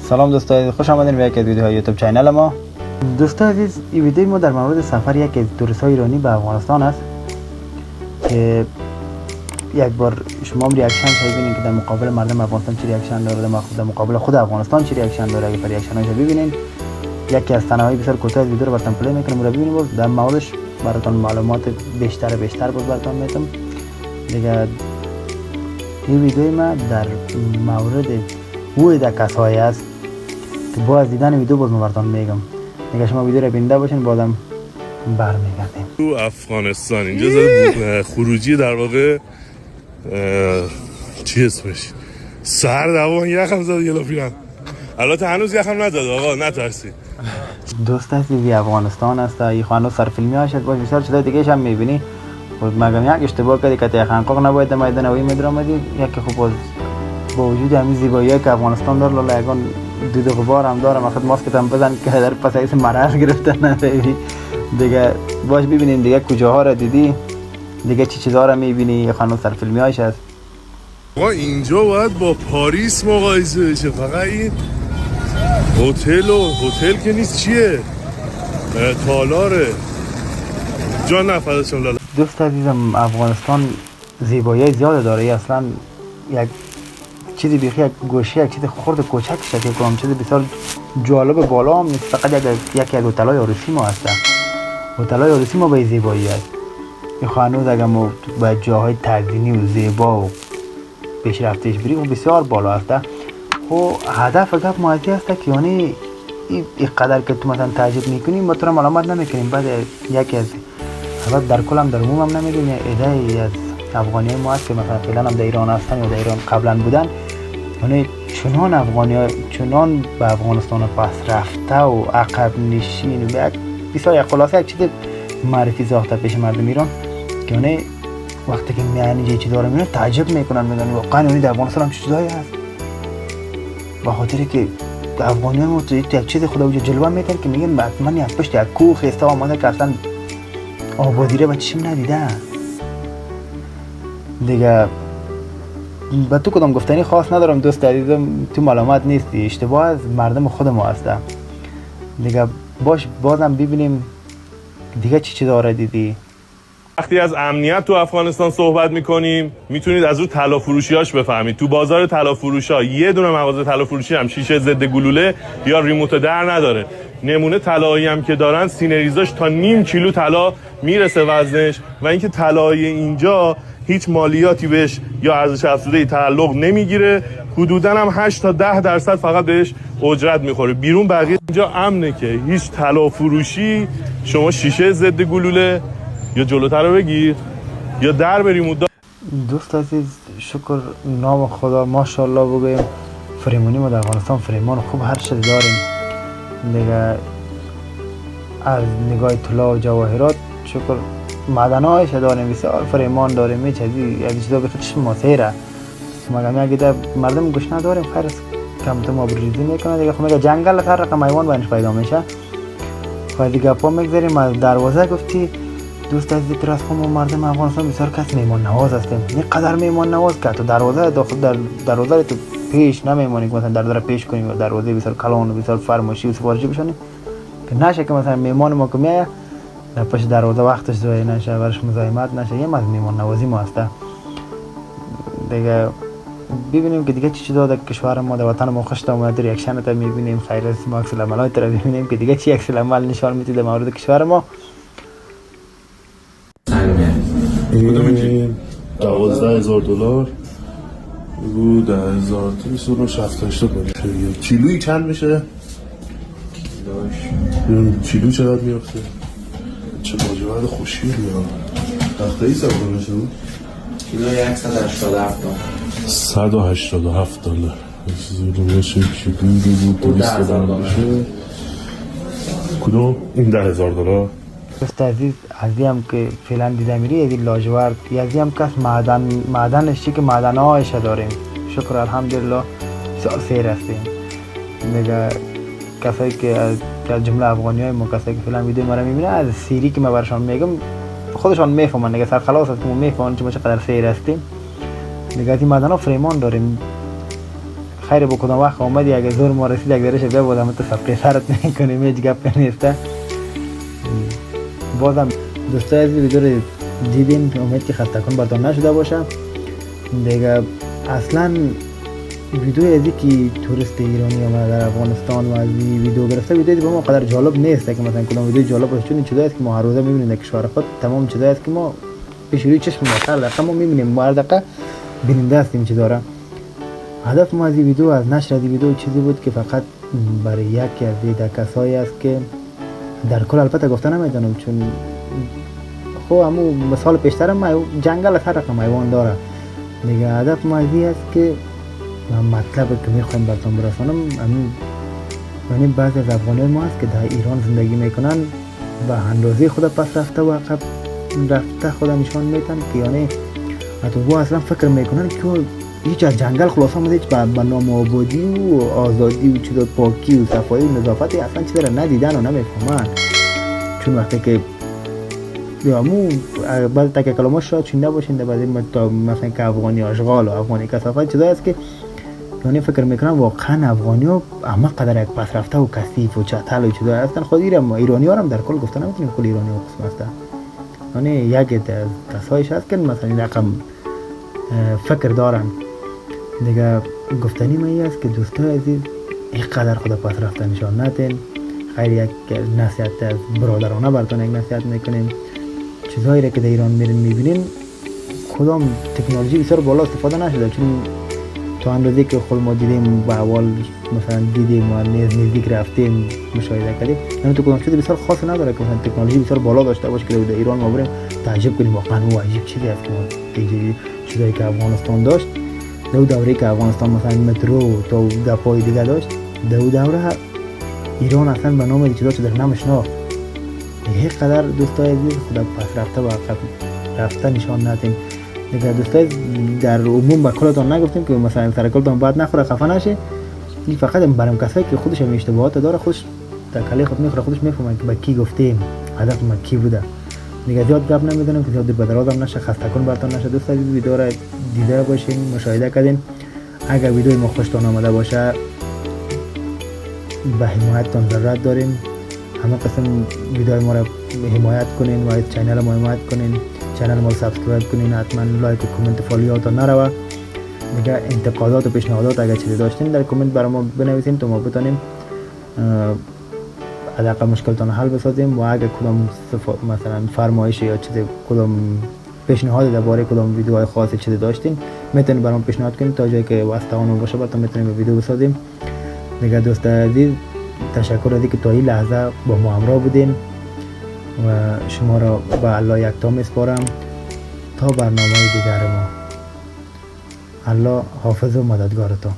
سلام دوستان، خوش آمدین به یک از ویدیوهای یوتیوب چینل ما. دوستان عزیز، این ویدیوی ما در مورد سفر یک از توریست‌های ایرانی به افغانستان است که یک بار شما هم ریاکشن ببینید که در مقابل مردم افغانستان چه ریاکشن داره، در مقابل خود افغانستان چه ریاکشن داره. اگه ریاکشن‌هاش ببینید، یکی از تنهایی بسیار کوتاه ویدیو رو براتون پلی میکنم، رو ببینید. در موردش براتون معلومات بیشتر بود براتون میدم دیگه. این ویدیو ما در مورد بوی کسایی است که با از دیدن ویدیو باز براتون میگم دیگه. شما ویدیو رو بیننده باشین، بازم برمیگردیم تو افغانستان. اینجا زده خروجی در واقع چی اسمش، سرد هوا، یخم زده یه لافیرم. البته هنوز یخم نزده آقا، نترسید. دوست هستی افغانستان است. این خانو سر فیلمی هاشد باش بسیار چیزای دیگه هم میبینی. مگم یک اشتباه کردی که تحقیق نباید میدان اوی میدرآمدی. یک خوب با وجود همین زیبایی که افغانستان داره، لالا یگان دود غبار هم داره. مخاطر ماسکت هم بزن که در پسایس مرض گرفته نداری دیگه. باش ببینیم دیگه کجاها را دیدی، دیگه چی چیزها را میبینی. خانم سر فیلمی هاش هست. آقا اینجا باید با پاریس مقایسه بشه. فقط این هتل که نیست، چیه؟ تالاره. جان نفدشم لالا. دوست عزیزم، افغانستان زیبایی زیاد داره. اصلا یک چیزی بیخی، یک گوشه، یک چیز خرد کوچک شکل کنم، چیز بسیار جالب بالا هم نیست. فقط یکی از هتل‌های عروسی ما هست. هتل‌های عروسی ما به زیبایی است. این هنوز اگر ما به جاهای تزیینی و زیبا و پیشرفتش بریم، اون بسیار بالا است. خب هدف گپ ما است که یعنی این قدر که تو مثلا تعجب میکنیم ما تو را ملامت نمیکنیم. بعد یکی از البته در کل هم در عموم هم نمیدونیم ایده از افغانی ما هست که مثلا فعلا هم در ایران هستن یا در ایران قبلا بودن، یعنی چنان افغانی چنان به افغانستان پس رفته و عقب نشین و بسیار خلاصه یک چیز معرفی ساخته پیش مردم ایران که یعنی وقتی که میانی چه چیزا رو میبینن تعجب میکنن، میگن واقعا یعنی در افغانستان هم چه چیزایی هست. به خاطر که افغانی ما تو یک چیز خدا وجود جلوه میکنه که میگن حتما یک پشت یک کوه خسته آماده که اصلا آبادی رو بچشم ندیده دیگه. به تو کدام گفتنی خاص ندارم دوست عزیزم، تو معلومات نیستی، اشتباه از مردم خود ما هست دیگه. باش بازم ببینیم دیگه چی داره دیدی. وقتی از امنیت تو افغانستان صحبت میکنیم میتونید از رو طلا فروشیاش بفهمید. تو بازار طلا فروشا یه دونه مغازه طلا فروشی هم شیشه ضد گلوله یا ریموت در نداره. نمونه طلایی هم که دارن سینریزاش تا نیم کیلو طلا میرسه وزنش، و اینکه طلای اینجا هیچ مالیاتی بهش یا ارزش افزوده تعلق نمیگیره. حدوداً هم 8 تا 10% فقط بهش اجرت میخوره. بیرون بقیه اینجا امنه که هیچ طلا فروشی شما شیشه ضد گلوله یا جلوتر رو بگیر یا در بریم. دوست عزیز، شکر نام خدا ماشاءالله بگویم. فریمونی ما در افغانستان فریمان خوب هر چیز داریم دیگه. از نگاه طلا و جواهرات شکر معدن‌هایش داریم، بسیار فریمان داریم. هیچ از چیزا به خودش مسیره. مگم اگه در مردم گوش نداریم خیر است کم تو ما بریزی میکنه دیگه. خب میگه جنگل هر رقم حیوان بینش پیدا میشه. خب دیگه پا میگذاریم از دروازه. گفتی دوست عزیز، تراس خود ما مردم افغانستان بسیار کس میمان نواز هستیم. این قدر میمان نواز که تو دروازه داخل در دروازه تو پیش نمیمونی که مثلا دروازه پیش کنیم، دروازه بسیار کلان و بسیار فرمایشی و سفارشی بشونیم که نشه که مثلا میمان ما که میایه در پشت دروازه وقتش ضایع نشه، برش مزاحمت نشه. یه از میمان نوازی ما هست دیگه. ببینیم که دیگه چی چیزا در کشور ما، در وطن ما خوش اومد. ریاکشن تا میبینیم، خیر است ما عکس العملات رو ببینیم که دیگه چی عکس العمل نشان میده در مورد کشور ما. این $12,000 بگو 10,000 تا 27 میشه. کیلویی چند میشه؟ کیلو چقدر میافته؟ چه ماجرای خوشگلیه. تخته‌ای سوار میشه بود؟ کیلو $187. زیرو میشه کیلویی بود 200 میشه. کدوم؟ این $10,000. دوست عزیز، ازی هم که فعلا دیده میری ازی لاجورد، ازی هم کس معدنش چی که معدنهایش داریم. شکر الحمدلله بسیار خیر هستیم دیگه. کسایی که از جمله افغانی های ما، کسایی که فعلا ویدیو ما رو میبینن، از سیری که من برشان میگم خودشان میفهمن دیگه. سرخلاص هست که ما میفهمن چه چقدر خیر هستیم دیگه. از این معدنها فریمان داریم. خیر با کدام وقت آمدی اگه زور ما رسید اگه درش ببودم تو صفقه سرت نکنیم هیچ گپ نیسته. بازم دوستای از ویدیو رو دیدین، امید که خسته کن براتون نشده باشه دیگه. اصلا ویدیو ازی که توریست ایرانی اومده در افغانستان و از ویدیو گرفته ویدیوی به ما قدر جالب نیست که مثلا کدام ویدیو جالب باشه، چون این چیزایی است که ما هر روزه می‌بینیم در کشور خود، تمام چیزایی است که ما پیش روی چشم ما هر دقیقه ما می‌بینیم، ما هر دقیقه بیننده هستیم چی داره. هدف ما از این ویدیو، از نشر این ویدیو چیزی بود که فقط برای یکی از دیده کسایی است که در کل البته گفته نمیتونم، چون خب همون مثال پیشتر ما جنگل هر رقم حیوان داره دیگه. هدف ما از این است که مطلب که میخوایم براتون برسانم یعنی بعضی از افغانیان ما هست که در ایران زندگی میکنن و اندازه خود پس رفته و عقب رفته خود نشان میدن که یعنی حتی با اصلا فکر میکنن که هیچ از جنگل خلاص آمده، هیچ به نام آبادی و آزادی و چیز پاکی و صفایی و نظافت اصلا چیز را ندیدن و نمیفهمن. چون وقتی که مو بعد تک کلمات شاید چنده باشین در بعد مثلا که افغانی اشغال و افغانی کثافت چیزایی است که یعنی فکر میکنم واقعا افغانی ها اما قدر یک پس رفته و کثیف و چتل و چیزایی هستن. خود ایرانی ها هم در کل گفته نمیتونیم کل ایرانی ها قسم هستن، یعنی یک کسایش هست که مثلا این رقم فکر دارن دیگه. گفتنی من است که دوستای عزیز اینقدر خدا پس رفته نشان ندین. خیر یک نصیحت از برادرانه براتون یک نصیحت میکنیم، چیزهایی را که در ایران میرین میبینین کدام تکنولوژی بسیار بالا استفاده نشده، چون تا اندازه که خود ما دیدیم به اول مثلا دیدیم و نزدیک رفتیم مشاهده کردیم، یعنی تو کدام چیز بسیار خاص نداره که مثلا تکنولوژی بسیار بالا داشته باشه که در ایران ما بریم تعجب کنیم واقعا او عجیب چیزی است که ما دیگه چیزایی که افغانستان داشت در دوره که افغانستان مثلا مترو تا گپای دیگه داشت، در دوره ایران اصلا به نام چیزا چه در نمیشناخت. دیگه قدر دوستای عزیز خدا پس رفته و عقب رفته نشان ندیم دیگه. دوستای در عموم با کلتون نگفتیم که مثلا سر کلتون بعد نخوره خفه نشه، این فقط برام کسایی که خودش هم اشتباهات داره خودش در کله خود میخوره خودش میفهمه که با کی گفتیم هدف ما کی بوده دیگه. زیاد گپ نمیدونم که زیاد به درازم نشه، خسته کن براتون نشه. دوستای عزیز ویدیو را دیده باشین، مشاهده کردین. اگر ویدیو ما خوشتون آمده باشه به حمایتتون ضرورت داریم. همه قسم ویدیو ما را حمایت کنین و چینل ما حمایت کنین، چینل ما رو سابسکرایب کنین، حتما لایک و کامنت فالویاتون نروه دیگه. انتقادات و پیشنهادات اگر چیزی داشتین در کامنت برای ما بنویسین تا ما بتونیم حداقل مشکلتون حل بسازیم. و اگر کدام مثلا فرمایش یا چیز کدام پیشنهاد درباره کدام ویدیوهای خاصی چیزی داشتین میتونید برام پیشنهاد کنید تا جایی که واسطه‌مون باشه براتون میتونیم ویدیو بسازیم دیگه. دوست عزیز تشکر از اینکه تا این لحظه با ما همراه بودین و شما را به الله یکتا میسپارم تا برنامه دیگر ما. الله حافظ و مددگارتان.